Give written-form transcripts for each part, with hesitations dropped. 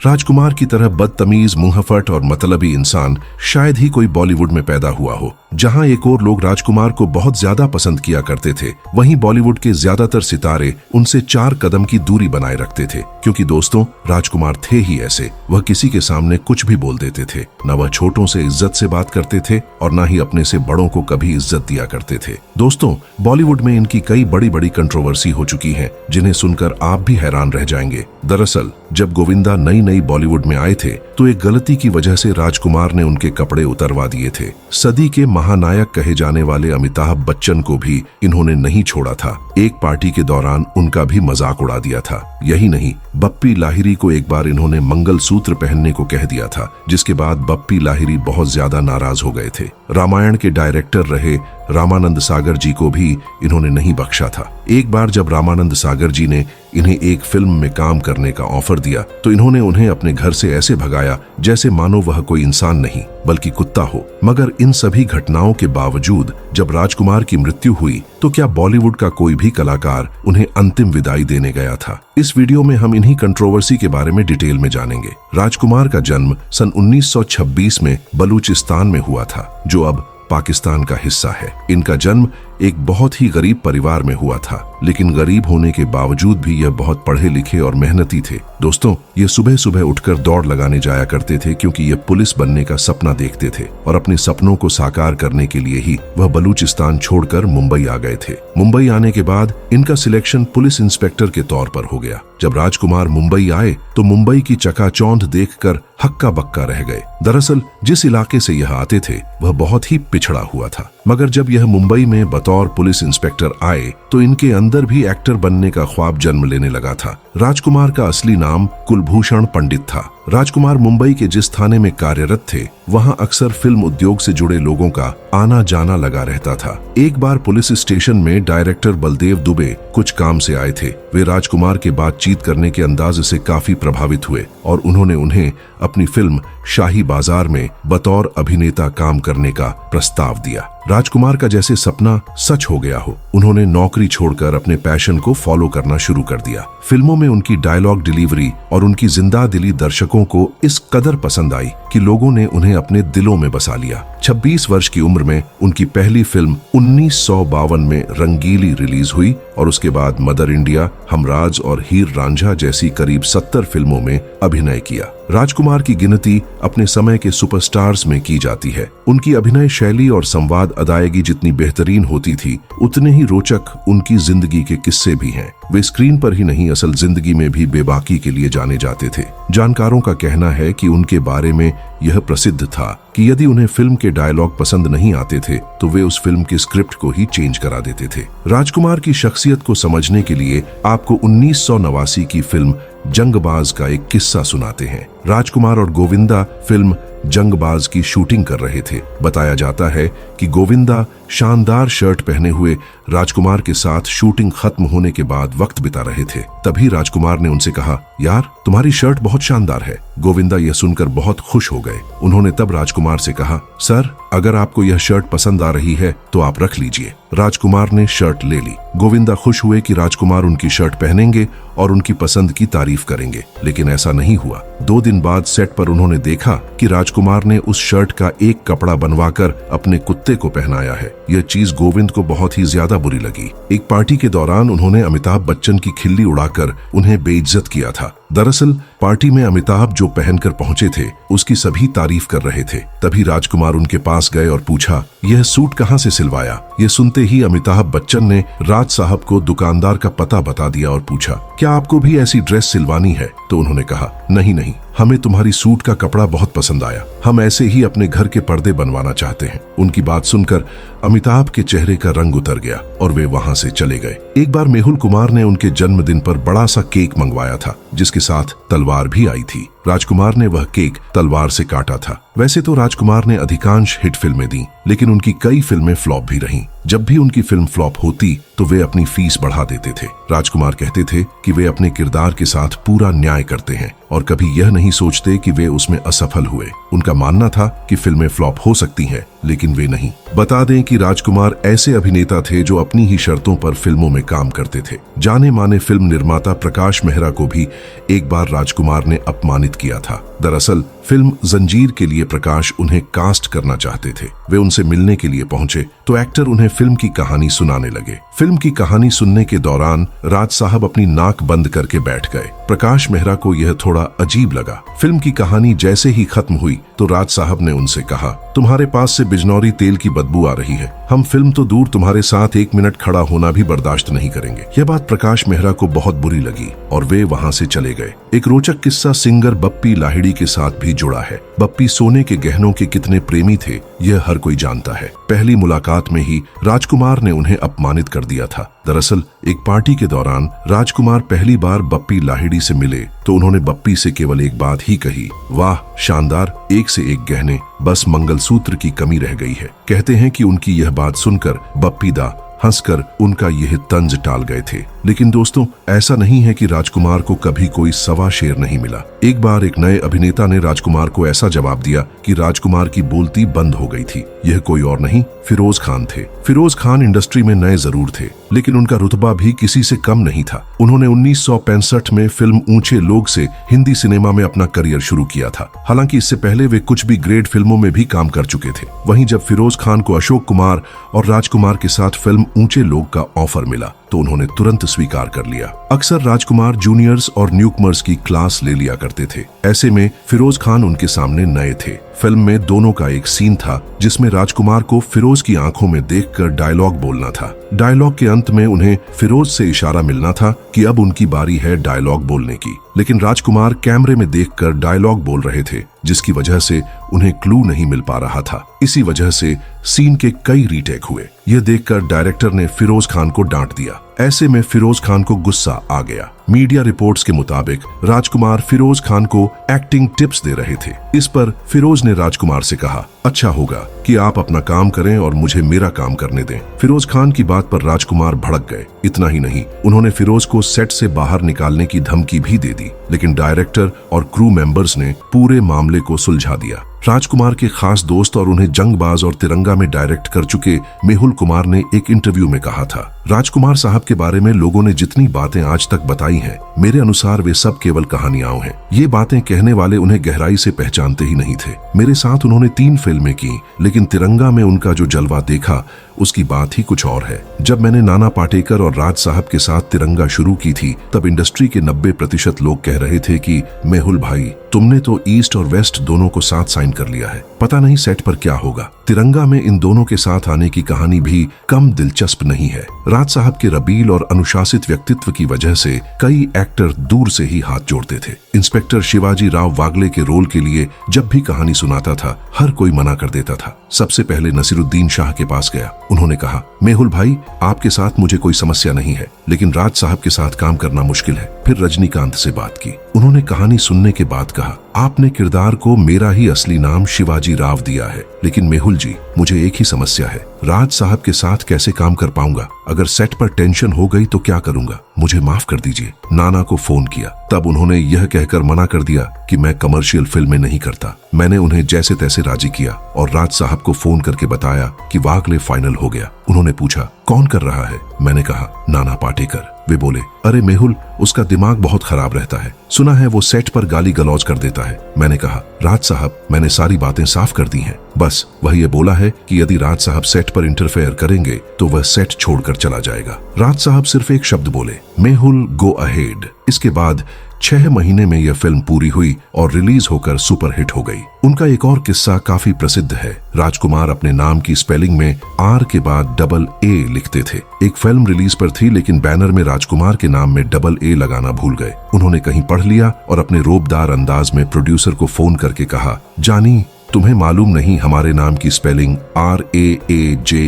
राजकुमार की तरह बदतमीज, मुंहफट और मतलबी इंसान शायद ही कोई बॉलीवुड में पैदा हुआ हो। जहां एक और लोग राजकुमार को बहुत ज्यादा पसंद किया करते थे, वहीं बॉलीवुड के ज्यादातर सितारे उनसे 4 कदम की दूरी बनाए रखते थे। क्योंकि दोस्तों, राजकुमार थे ही ऐसे। वह किसी के सामने कुछ भी बोल देते थे। न वह छोटों से इज्जत से बात करते थे और न ही अपने से बड़ों को कभी इज्जत दिया करते थे। दोस्तों, बॉलीवुड में इनकी कई बड़ी बड़ी कंट्रोवर्सी हो चुकी हैं, जिन्हें सुनकर आप भी हैरान रह जाएंगे। दरअसल जब गोविंदा नई नई बॉलीवुड में आए थे तो एक गलती की वजह से राजकुमार ने उनके कपड़े उतरवा दिए थे। सदी के महानायक कहे जाने वाले अमिताभ बच्चन को भी इन्होंने नहीं छोड़ा था। एक पार्टी के दौरान उनका भी मजाक उड़ा दिया था। यही नहीं, बप्पी लाहिरी को एक बार इन्होंने मंगलसूत्र पहनने को कह दिया था, जिसके बाद बप्पी लाहिरी बहुत ज्यादा नाराज हो गए थे। रामायण के डायरेक्टर रहे रामानंद सागर जी को भी इन्होंने नहीं बख्शा था। एक बार जब रामानंद सागर जी ने इन्हें एक फिल्म में काम करने का ऑफर दिया तो इन्होंने उन्हें अपने घर से ऐसे भगाया जैसे मानो वह कोई इंसान नहीं बल्कि कुत्ता हो। मगर इन सभी घटनाओं के बावजूद जब राजकुमार की मृत्यु हुई तो क्या बॉलीवुड का कोई भी कलाकार उन्हें अंतिम विदाई देने गया था? इस वीडियो में हम इन्हीं कंट्रोवर्सी के बारे में डिटेल में जानेंगे। राजकुमार का जन्म सन 1926 में बलूचिस्तान में हुआ था, जो अब पाकिस्तान का हिस्सा है। इनका जन्म एक बहुत ही गरीब परिवार में हुआ था, लेकिन गरीब होने के बावजूद भी यह बहुत पढ़े लिखे और मेहनती थे। दोस्तों, ये सुबह सुबह उठकर दौड़ लगाने जाया करते थे क्योंकि ये पुलिस बनने का सपना देखते थे और अपने सपनों को साकार करने के लिए ही वह बलूचिस्तान छोड़कर मुंबई आ गए थे। मुंबई आने के बाद इनका सिलेक्शन पुलिस इंस्पेक्टर के तौर पर हो गया। जब राजकुमार मुंबई आए तो मुंबई की चकाचौंध देखकर हक्का बक्का रह गए। दरअसल जिस इलाके से यह आते थे वह बहुत ही पिछड़ा हुआ था, मगर जब यह मुंबई में बतौर पुलिस इंस्पेक्टर आए तो इनके अंदर भी एक्टर बनने का ख्वाब जन्म लेने लगा था। राजकुमार का असली नाम कुलभूषण पंडित था। राजकुमार मुंबई के जिस थाने में कार्यरत थे वहां अक्सर फिल्म उद्योग से जुड़े लोगों का आना जाना लगा रहता था। एक बार पुलिस स्टेशन में डायरेक्टर बलदेव दुबे कुछ काम से आए थे। वे राजकुमार के बातचीत करने के अंदाज से काफी प्रभावित हुए और उन्होंने उन्हें अपनी फिल्म शाही बाजार में बतौर अभिनेता काम करने का प्रस्ताव दिया। राजकुमार का जैसे सपना सच हो गया हो, उन्होंने नौकरी छोड़कर अपने पैशन को फॉलो करना शुरू कर दिया। फिल्मों में उनकी डायलॉग डिलीवरी और उनकी जिंदा दिली दर्शकों को इस कदर पसंद आई कि लोगों ने उन्हें अपने दिलों में बसा लिया। 26 वर्ष की उम्र में उनकी पहली फिल्म 1952 में रंगीली रिलीज हुई और उसके बाद मदर इंडिया, हमराज और हीर रांझा जैसी करीब 70 फिल्मों में अभिनय किया। राजकुमार की गिनती अपने समय के सुपरस्टार्स में की जाती है। उनकी अभिनय शैली और संवाद अदायगी जितनी बेहतरीन होती थी, उतने ही रोचक उनकी जिंदगी के किस्से भी हैं। वे स्क्रीन पर ही नहीं, असल जिंदगी में भी बेबाकी के लिए जाने जाते थे। जानकारों का कहना है कि उनके बारे में यह प्रसिद्ध था कि यदि उन्हें फिल्म के डायलॉग पसंद नहीं आते थे तो वे उस फिल्म की स्क्रिप्ट को ही चेंज करा देते थे। राजकुमार की शख्सियत को समझने के लिए आपको 1989 की फिल्म जंगबाज का एक किस्सा सुनाते हैं। राजकुमार और गोविंदा फिल्म जंगबाज की शूटिंग कर रहे थे। बताया जाता है कि गोविंदा शानदार शर्ट पहने हुए राजकुमार के साथ शूटिंग खत्म होने के बाद वक्त बिता रहे थे। तभी राजकुमार ने उनसे कहा, यार तुम्हारी शर्ट बहुत शानदार है। गोविंदा यह सुनकर बहुत खुश हो गए। उन्होंने तब राजकुमार से कहा, सर अगर आपको यह शर्ट पसंद आ रही है तो आप रख लीजिए। राजकुमार ने शर्ट ले ली। गोविंदा खुश हुए कि राजकुमार उनकी शर्ट पहनेंगे और उनकी पसंद की तारीफ करेंगे, लेकिन ऐसा नहीं हुआ। 2 दिन बाद सेट पर उन्होंने देखा कि राजकुमार ने उस शर्ट का एक कपड़ा बनवाकर अपने कुत्ते को पहनाया है। यह चीज गोविंद को बहुत ही ज्यादा बुरी लगी। एक पार्टी के दौरान उन्होंने अमिताभ बच्चन की खिल्ली उड़ाकर उन्हें बेइज्जत किया था। दरअसल पार्टी में अमिताभ जो पहनकर पहुंचे थे उसकी सभी तारीफ कर रहे थे। तभी राजकुमार उनके पास गए और पूछा, यह सूट कहां से सिलवाया? यह सुनते ही अमिताभ बच्चन ने राज साहब को दुकानदार का पता बता दिया और पूछा, क्या आपको भी ऐसी ड्रेस सिलवानी है? तो उन्होंने कहा, नहीं, हमें तुम्हारी सूट का कपड़ा बहुत पसंद आया, हम ऐसे ही अपने घर के पर्दे बनवाना चाहते हैं। उनकी बात सुनकर अमिताभ के चेहरे का रंग उतर गया और वे वहां से चले गए। एक बार मेहुल कुमार ने उनके जन्मदिन पर बड़ा सा केक मंगवाया था जिसके साथ तलवार भी आई थी। राजकुमार ने वह केक तलवार से काटा था। वैसे तो राजकुमार ने अधिकांश हिट फिल्में दी, लेकिन उनकी कई फिल्में फ्लॉप भी रहीं। जब भी उनकी फिल्म फ्लॉप होती तो वे अपनी फीस बढ़ा देते थे। राजकुमार कहते थे कि वे अपने किरदार के साथ पूरा न्याय करते हैं और कभी यह नहीं सोचते कि वे उसमें असफल हुए। उनका मानना था कि फिल्में फ्लॉप हो सकती हैं, लेकिन वे नहीं। बता दें कि राजकुमार ऐसे अभिनेता थे जो अपनी ही शर्तों पर फिल्मों में काम करते थे। जाने माने फिल्म निर्माता प्रकाश मेहरा को भी एक बार राजकुमार ने अपमानित सम्मानित किया था। दरअसल फिल्म जंजीर के लिए प्रकाश उन्हें कास्ट करना चाहते थे। वे उनसे मिलने के लिए पहुंचे तो एक्टर उन्हें फिल्म की कहानी सुनाने लगे। फिल्म की कहानी सुनने के दौरान राज साहब अपनी नाक बंद करके बैठ गए। प्रकाश मेहरा को यह थोड़ा अजीब लगा। फिल्म की कहानी जैसे ही खत्म हुई तो राज साहब ने उनसे कहा, तुम्हारे पास से बिजनौरी तेल की बदबू आ रही है। हम फिल्म तो दूर तुम्हारे साथ 1 मिनट खड़ा होना भी बर्दाश्त नहीं करेंगे। यह बात प्रकाश मेहरा को बहुत बुरी लगी और वे वहां से चले गए। एक रोचक किस्सा सिंगर बप्पी लाहिड़ी के साथ भी जुड़ा है। बप्पी सोने के गहनों के कितने प्रेमी थे यह हर कोई जानता है। पहली मुलाकात में ही राजकुमार ने उन्हें अपमानित कर दिया था। दरअसल एक पार्टी के दौरान राजकुमार पहली बार बप्पी लाहिड़ी से मिले तो उन्होंने बप्पी से केवल एक बात ही कही, वाह शानदार, एक से एक गहने, बस मंगलसूत्र की कमी रह गई है। कहते हैं कि उनकी यह बात सुनकर बप्पी दा हंसकर उनका यह तंज टाल गए थे। लेकिन दोस्तों, ऐसा नहीं है कि राजकुमार को कभी कोई सवा शेर नहीं मिला। एक बार एक नए अभिनेता ने राजकुमार को ऐसा जवाब दिया कि राजकुमार की बोलती बंद हो गई थी। यह कोई और नहीं, फिरोज खान थे। फिरोज खान इंडस्ट्री में नए जरूर थे, लेकिन उनका रुतबा भी किसी से कम नहीं था। उन्होंने 1965 में फिल्म ऊंचे लोग से हिंदी सिनेमा में अपना करियर शुरू किया था। हालांकि इससे पहले वे कुछ भी ग्रेट फिल्मों में भी काम कर चुके थे। वहीं जब फिरोज खान को अशोक कुमार और राजकुमार के साथ फिल्म ऊंचे लोग का ऑफर मिला तो उन्होंने तुरंत स्वीकार कर लिया। अक्सर राजकुमार जूनियर्स और न्यूकमर्स की क्लास ले लिया करते थे। ऐसे में फिरोज खान उनके सामने नए थे। फिल्म में दोनों का एक सीन था जिसमें राजकुमार को फिरोज की आंखों में देखकर डायलॉग बोलना था। डायलॉग के अंत में उन्हें फिरोज से इशारा मिलना था कि अब उनकी बारी है डायलॉग बोलने की। लेकिन राजकुमार कैमरे में देखकर डायलॉग बोल रहे थे, जिसकी वजह से उन्हें क्लू नहीं मिल पा रहा था। इसी वजह से सीन के कई रीटेक हुए। यह देखकर डायरेक्टर ने फिरोज खान को डांट दिया। ऐसे में फिरोज खान को गुस्सा आ गया। मीडिया रिपोर्ट्स के मुताबिक राजकुमार फिरोज खान को एक्टिंग टिप्स दे रहे थे। इस पर फिरोज ने राजकुमार से कहा, अच्छा होगा कि आप अपना काम करें और मुझे मेरा काम करने दें। फिरोज खान की बात पर राजकुमार भड़क गए। इतना ही नहीं, उन्होंने फिरोज को सेट से बाहर निकालने की धमकी भी दे दी। लेकिन डायरेक्टर और क्रू मेंबर्स ने पूरे मामले को सुलझा दिया। राजकुमार के खास दोस्त और उन्हें जंगबाज और तिरंगा में डायरेक्ट कर चुके मेहुल कुमार ने एक इंटरव्यू में कहा था, राजकुमार साहब के बारे में लोगों ने जितनी बातें आज तक बताई हैं, मेरे अनुसार वे सब केवल कहानियां हैं। ये बातें कहने वाले उन्हें गहराई से पहचानते ही नहीं थे। मेरे साथ उन्होंने 3 फिल्में की, लेकिन तिरंगा में उनका जो जलवा देखा उसकी बात ही कुछ और है। जब मैंने नाना पाटेकर और राज साहब के साथ तिरंगा शुरू की थी तब इंडस्ट्री के 90% लोग कह रहे थे कि मेहुल भाई, तुमने तो ईस्ट और वेस्ट दोनों को साथ साइन कर लिया है, पता नहीं सेट पर क्या होगा। तिरंगा में इन दोनों के साथ आने की कहानी भी कम दिलचस्प नहीं है। राज साहब के रबील और अनुशासित व्यक्तित्व की वजह से कई एक्टर दूर से ही हाथ जोड़ते थे। इंस्पेक्टर शिवाजी राव वागले के रोल के लिए जब भी कहानी सुनाता था हर कोई मना कर देता था। सबसे पहले नसीरुद्दीन शाह के पास गया। उन्होंने कहा, मेहुल भाई, आपके साथ मुझे कोई समस्या नहीं है, लेकिन राज साहब के साथ काम करना मुश्किल है। फिर रजनीकांत से बात की। उन्होंने कहानी सुनने के बाद कहा, आपने किरदार को मेरा ही असली नाम शिवाजी राव दिया है, लेकिन मेहुल जी, मुझे एक ही समस्या है, राज साहब के साथ कैसे काम कर पाऊंगा? अगर सेट पर टेंशन हो गई तो क्या करूंगा? मुझे माफ कर दीजिए। नाना को फोन किया, तब उन्होंने यह कहकर मना कर दिया कि मैं कमर्शियल फिल्में नहीं करता। मैंने उन्हें जैसे तैसे राजी किया और राज साहब को फोन करके बताया कि वागले फाइनल हो गया। उन्होंने पूछा, कौन कर रहा है? मैंने कहा, नाना पाटेकर। वे बोले, अरे मेहुल, उसका दिमाग बहुत खराब रहता है, सुना है वो सेट पर गाली गलौज कर देता है। मैंने कहा, राज साहब, मैंने सारी बातें साफ कर दी हैं, बस वह ये बोला है कि यदि राज साहब सेट पर इंटरफेयर करेंगे तो वह सेट छोड़कर चला जाएगा। राज साहब सिर्फ एक शब्द बोले, मेहुल गो अहेड। इसके बाद 6 महीने में यह फिल्म पूरी हुई और रिलीज होकर सुपरहिट हो गई। उनका एक और किस्सा काफी प्रसिद्ध है। राजकुमार अपने नाम की स्पेलिंग में आर के बाद डबल ए लिखते थे। एक फिल्म रिलीज पर थी, लेकिन बैनर में राजकुमार के नाम में डबल ए लगाना भूल गए। उन्होंने कहीं पढ़ लिया और अपने रोबदार अंदाज में प्रोड्यूसर को फोन करके कहा, जानी, तुम्हें मालूम नहीं हमारे नाम की स्पेलिंग RAAJKUMAR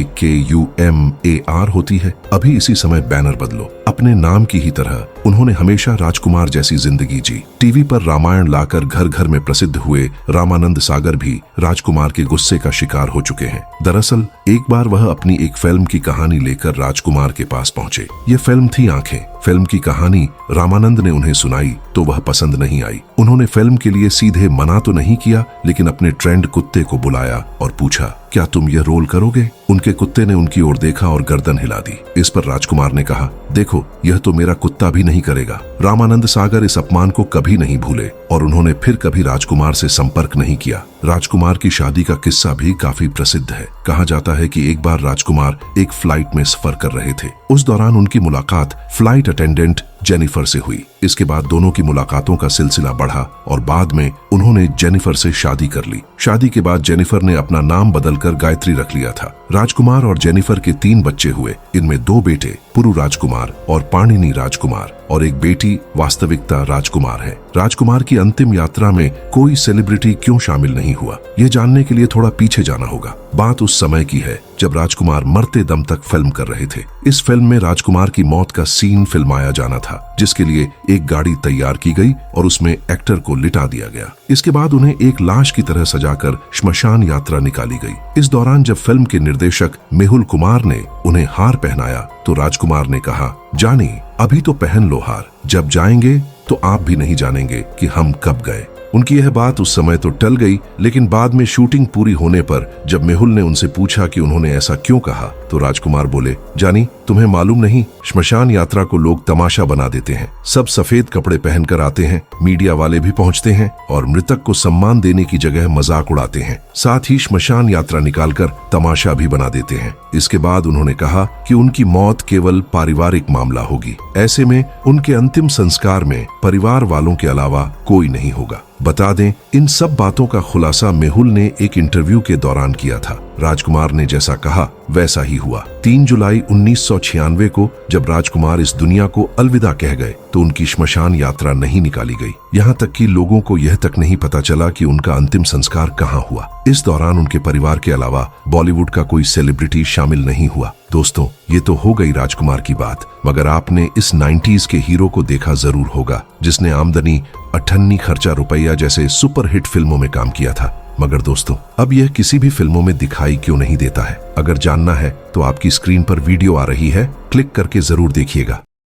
होती है? अभी इसी समय बैनर बदलो। अपने नाम की ही तरह उन्होंने हमेशा राजकुमार जैसी जिंदगी जी। टीवी पर रामायण लाकर घर घर में प्रसिद्ध हुए रामानंद सागर भी राजकुमार के गुस्से का शिकार हो चुके हैं। दरअसल एक बार वह अपनी एक फिल्म की कहानी लेकर राजकुमार के पास पहुंचे। ये फिल्म थी आंखें। फिल्म की कहानी रामानंद ने उन्हें सुनाई तो वह पसंद नहीं आई। उन्होंने फिल्म के लिए सीधे मना तो नहीं किया, लेकिन अपने ट्रेंड कुत्ते को बुलाया और पूछा क्या तुम यह रोल करोगे? उनके कुत्ते ने उनकी ओर देखा और गर्दन हिला दी। इस पर राजकुमार ने कहा, देखो, यह तो मेरा कुत्ता भी नहीं करेगा। रामानंद सागर इस अपमान को कभी नहीं भूले और उन्होंने फिर कभी राजकुमार से संपर्क नहीं किया। राजकुमार की शादी का किस्सा भी काफी प्रसिद्ध है। कहा जाता है कि एक बार राजकुमार एक फ्लाइट में सफर कर रहे थे। उस दौरान उनकी मुलाकात फ्लाइट अटेंडेंट जेनिफर से हुई। इसके बाद दोनों की मुलाकातों का सिलसिला बढ़ा और बाद में उन्होंने जेनिफर से शादी कर ली। शादी के बाद जेनिफर ने अपना नाम बदलकर गायत्री रख लिया था। राजकुमार और जेनिफर के 3 बच्चे हुए। इनमें 2 बेटे पुरु राजकुमार और पाणिनी राजकुमार और एक बेटी वास्तविकता राजकुमार है। राजकुमार की अंतिम यात्रा में कोई सेलिब्रिटी क्यों शामिल नहीं हुआ, ये जानने के लिए थोड़ा पीछे जाना होगा। बात उस समय की है जब राजकुमार मरते दम तक फिल्म कर रहे थे। इस फिल्म में राजकुमार की मौत का सीन फिल्माया जाना था, जिसके लिए एक गाड़ी तैयार की गई और उसमें एक्टर को लिटा दिया गया। इसके बाद उन्हें एक लाश की तरह सजाकर श्मशान यात्रा निकाली गई। इस दौरान जब फिल्म के निर्देशक मेहुल कुमार ने उन्हें हार पहनाया तो राजकुमार ने कहा, जानी, अभी तो पहन लो हार, जब जाएंगे तो आप भी नहीं जानेंगे कि हम कब गए। उनकी यह बात उस समय तो टल गई, लेकिन बाद में शूटिंग पूरी होने पर जब मेहुल ने उनसे पूछा कि उन्होंने ऐसा क्यों कहा, तो राजकुमार बोले, जानी, तुम्हें मालूम नहीं, श्मशान यात्रा को लोग तमाशा बना देते हैं। सब सफेद कपड़े पहनकर आते हैं, मीडिया वाले भी पहुंचते हैं और मृतक को सम्मान देने की जगह मजाक उड़ाते हैं। साथ ही श्मशान यात्रा निकालकर तमाशा भी बना देते हैं। इसके बाद उन्होंने कहा कि उनकी मौत केवल पारिवारिक मामला होगी। ऐसे में उनके अंतिम संस्कार में परिवार वालों के अलावा कोई नहीं होगा। बता दें, इन सब बातों का खुलासा मेहुल ने एक इंटरव्यू के दौरान किया था। राजकुमार ने जैसा कहा वैसा ही हुआ। 3 जुलाई 1996 को जब राजकुमार इस दुनिया को अलविदा कह गए तो उनकी श्मशान यात्रा नहीं निकाली गई। यहाँ तक कि लोगों को यह तक नहीं पता चला कि उनका अंतिम संस्कार कहाँ हुआ। इस दौरान उनके परिवार के अलावा बॉलीवुड का कोई सेलिब्रिटी शामिल नहीं हुआ। दोस्तों, ये तो हो गई राजकुमार की बात, मगर आपने इस 90s के हीरो को देखा जरूर होगा जिसने आमदनी, अठन्नी, खर्चा रुपया जैसे सुपरहिट फिल्मों में काम किया था। मगर दोस्तों, अब यह किसी भी फिल्मों में दिखाई क्यों नहीं देता है? अगर जानना है तो आपकी स्क्रीन पर वीडियो आ रही है, क्लिक करके जरूर देखिएगा।